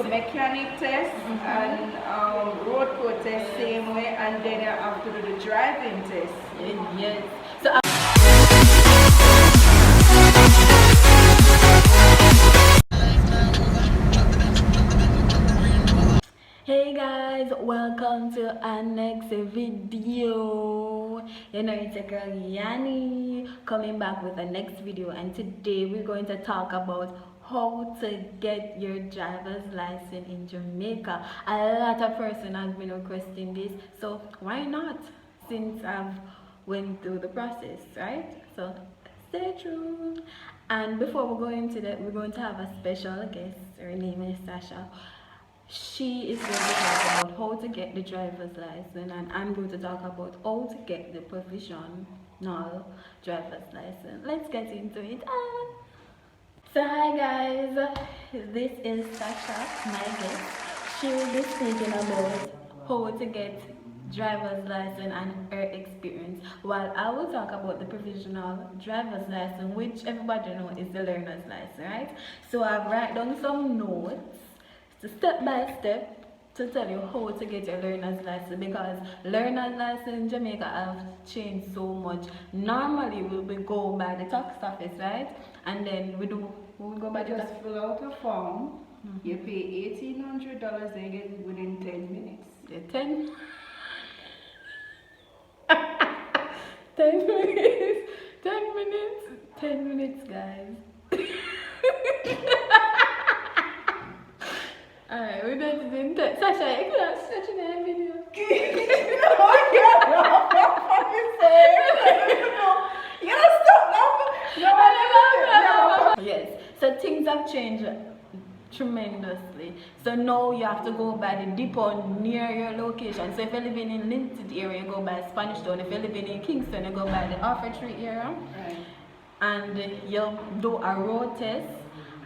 mechanic test and road code test same way, and then you have to do the driving test. Yes. So hey guys, welcome to our next video. You know, it's a girl Yani coming back with the next video, and today we're going to talk about how to get your driver's license in Jamaica. A lot of person has been requesting this, so why not, since I've went through the process, right? So stay tuned. And before we go into that, we're going to have a special guest. Her name is Sasha. She is going to talk about how to get the driver's license, and I'm going to talk about how to get the provisional driver's license. Let's get into it. So hi guys, this is Sasha, my guest. She will be speaking about how to get driver's license and her experience, while I will talk about the provisional driver's license, which everybody knows is the learner's license, right? So I've written down some notes, so step by step, to tell you how to get your learner's license, because learner's license in Jamaica have changed so much. Normally we go by the tax office, right? And then we go by the tax. Just fill out a form. You pay $1,800 and get it within 10 minutes. Yeah, 10 minutes. 10 minutes, guys. Alright, we're going to do it. Sasha, you can stretch in that video. You don't stop laughing. Yes, so things have changed tremendously. So now you have to go by the depot near your location. So if you're living in Linted area, you go by Spanish Town. If you're living in Kingston, you go by the Offertree area. Right. And you do a road test.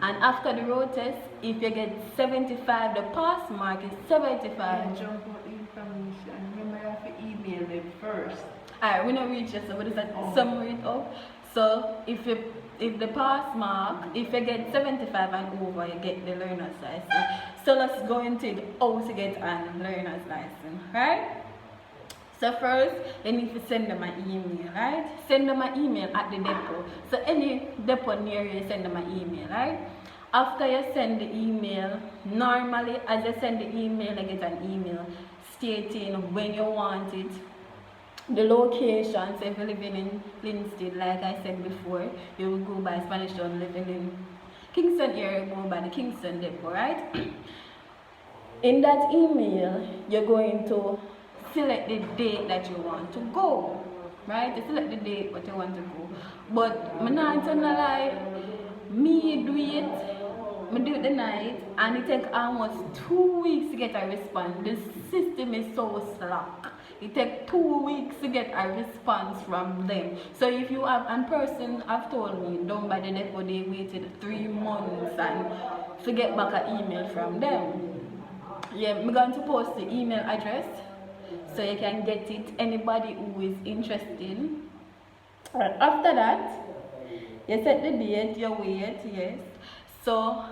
And after the road test, if you get 75, the pass mark is 75. Yeah, jump on information. Remember, you have to email them first. Alright, we don't reach it, so what is that? Summary it up. So if the pass mark, if you get 75 and over, you get the learner's license. So let's go into it, how to get a learner's license, right? So first, you need to send them an email, right? Send them an email at the depot. So any depot near you, send them an email, right? After you send the email, normally as you send the email, you get an email stating when you want it, the location. So if you're living in Linstead, like I said before, you will go by Spanish Town. Living in Kingston area, you go by the Kingston depot, right? In that email, you're going to select the date that you want to go, right? You select the date what you want to go. But I'm not gonna lie, me do it the night, and it takes almost 2 weeks to get a response. The system is so slack. It takes 2 weeks to get a response from them. So if you have, and person have told me down by the depot they waited 3 months and to get back an email from them. Yeah, I'm going to post the email address so you can get it, anybody who is interested. Right, after that, you set the date, you wait, yes. So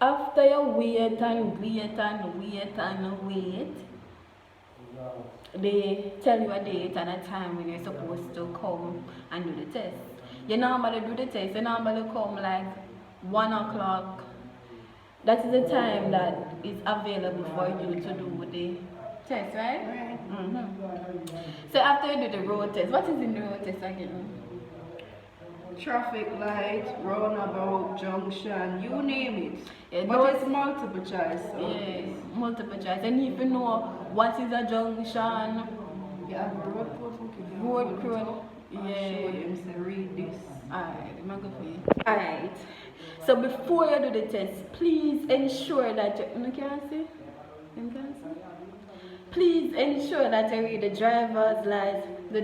after you wait and wait, they tell you a date and a time when you're supposed to come and do the test. You normally do the test, you normally come like 1 o'clock. That is the time that is available for you to do the test, right? Right. So after you do the road test, what is in the road test again? Traffic light, roundabout, junction, you name it. Yeah, but it's multiple choice. So yes, multiple choice. And if you know what is a junction, yeah, road code. road code. Yeah. Yeah. Show them, say, read this. Alright, I'm going to for you. Alright. So before you do the test, please ensure that you can see? You can see? Please ensure that you read the driver's license, the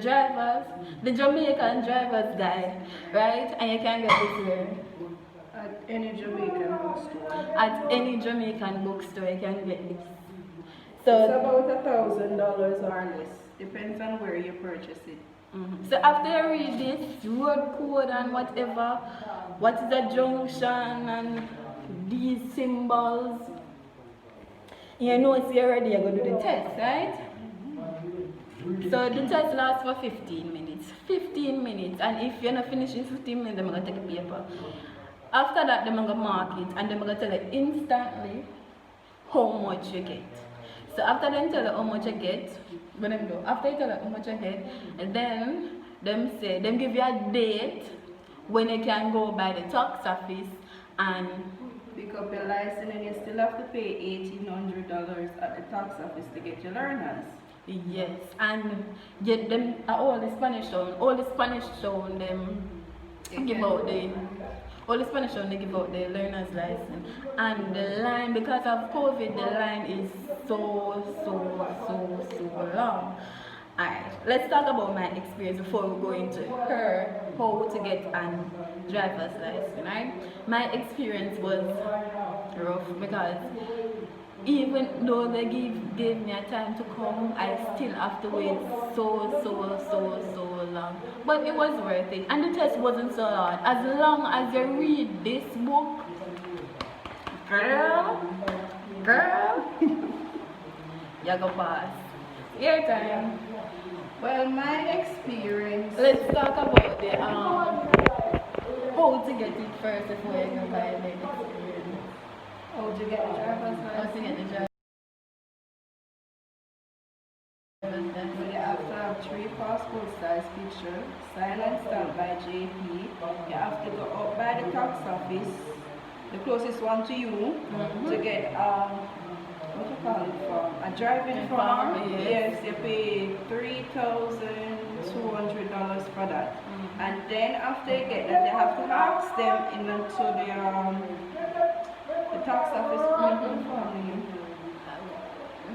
Jamaican driver's guide, right? And you can get this here. At any Jamaican bookstore. At any Jamaican bookstore, you can get this. It's So about $1,000 or less. Depends on where you purchase it. So after you read this road code and whatever, what is a junction and these symbols, You know, it's already you're going to do the test, right? So the test lasts for 15 minutes. 15 minutes. And if you're not finishing 15 minutes, they're going to take a paper. After that, they're going to mark it and they're going to tell you instantly how much you get. So after them tell you how much you get, when them do, after you tell you how much you get, and then them give you a date when you can go by the tax office and pick up your license, and you still have to pay $1,800 at the tax office to get your learners. yes, and get them all the Spanish town, them give out the all the Spanish town they give out the learner's license, and the line, because of COVID, the line is so long. Alright, let's talk about my experience before we go into how to get a driver's license, right? My experience was rough because even though they gave me a time to come, I still have to wait so long. But it was worth it, and the test wasn't so hard. As long as you read this book, girl, you go pass. Your time. Well, my experience. Let's talk about the how to get it first before you can buy the experience. How to get the driver's How to license? get the driver's license. You have to have 3 passport size pictures, signed and stamped by JP. You have to go up by the tax office, the closest one to you, to get what you call it, form? A driving form. Yes. Yes, you pay $3,200 for that. And then after you get that, you have to ask them into the tax office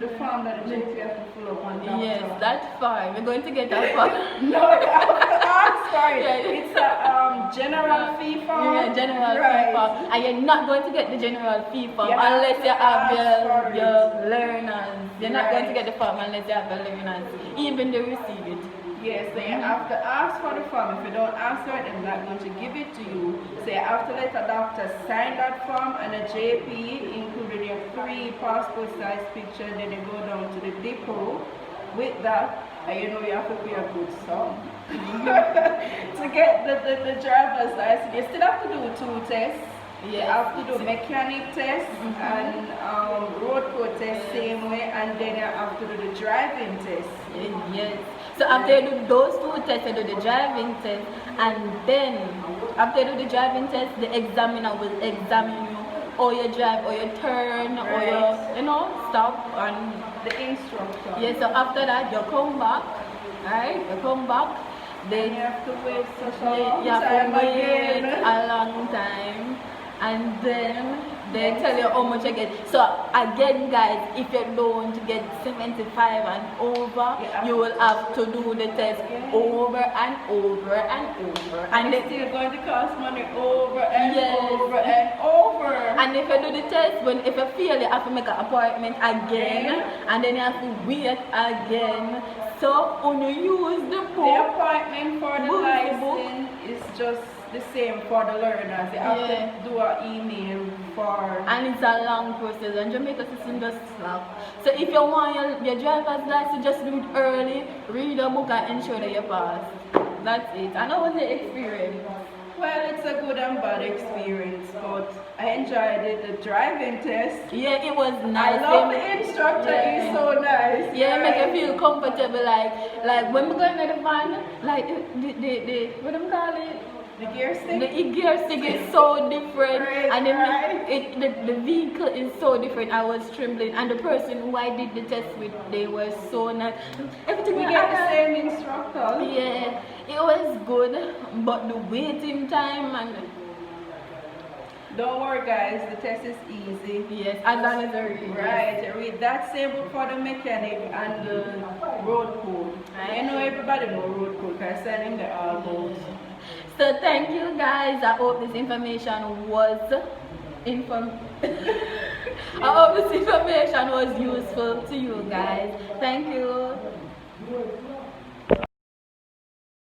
the form that the JP have to fill up on top. Yes, that's fine. We're going to get that far. No, I'm sorry. Yeah. It's a general fee form. Yeah, general fee form. And you're not going to get the general fee form You have unless to you have ask for your learners. You're not going to Right. get the form unless you have your learners, even they receive it. Yes, so you have to ask for the form. If you don't ask for it, they're not going to give it to you. So you have to let a doctor sign that form, and a JP, including your 3 passport size picture, then you go down to the depot with that, and you know you have to pay a good sum. To get the driver's license, you still have to do 2 tests. You have to do mechanic test and road code test same way, and then you have to do the driving test. Yes. So after you do those 2 tests, you do the driving test, and then after you do the driving test, the examiner will examine you, or you drive, or you turn, or you stop, and The instructor. yeah. So after that, you come back, right? You come back. Then you have to wait such a long You have time to wait again. a long time, and then they tell you how much you get. So again, guys, if you don't get 75 and over, you will have to do the test over and over and over, And it's still going to cost money over and over and over. And if you do the test, if you fail, you have to make an appointment again, and then you have to wait again. So when you use the The book, appointment for the license is just the same for the learners. You have to do an email for. and it's a long process, and Jamaica system just slap. So if you want your driver's license, just do it early, read the book and ensure that you pass. That's it. And how was the experience? Well, it's a good and bad experience, but I enjoyed it. The driving test. Yeah, it was I nice. love the instructor. He's so nice. Yeah, make you feel comfortable, like when we go in the van, like the what do you call it? The gear stick. The gear stick is so different, Right, and then right. the vehicle is so different. I was trembling, and the person who I did the test with, they were so nice. Everything We was get the same instructor. Yeah, it was good, but the waiting time and Don't worry, guys. The test is easy. yes, as long as I read. Right, read that same book for the mechanic and the road code. I know everybody know road code because I send him the albums. So thank you guys. I hope this information was I hope this information was useful to you guys. Thank you.